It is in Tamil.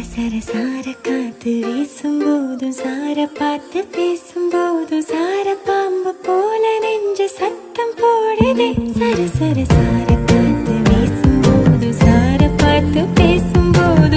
சர சார காத்து வீசும்போதும் சார பார்த்து பேசும்போதும் சார பாம்பு போல நெஞ்சு சத்தம் போடுதே. சர சர சார காத்து வீசும்போதும் சார பார்த்து பேசும்போதும்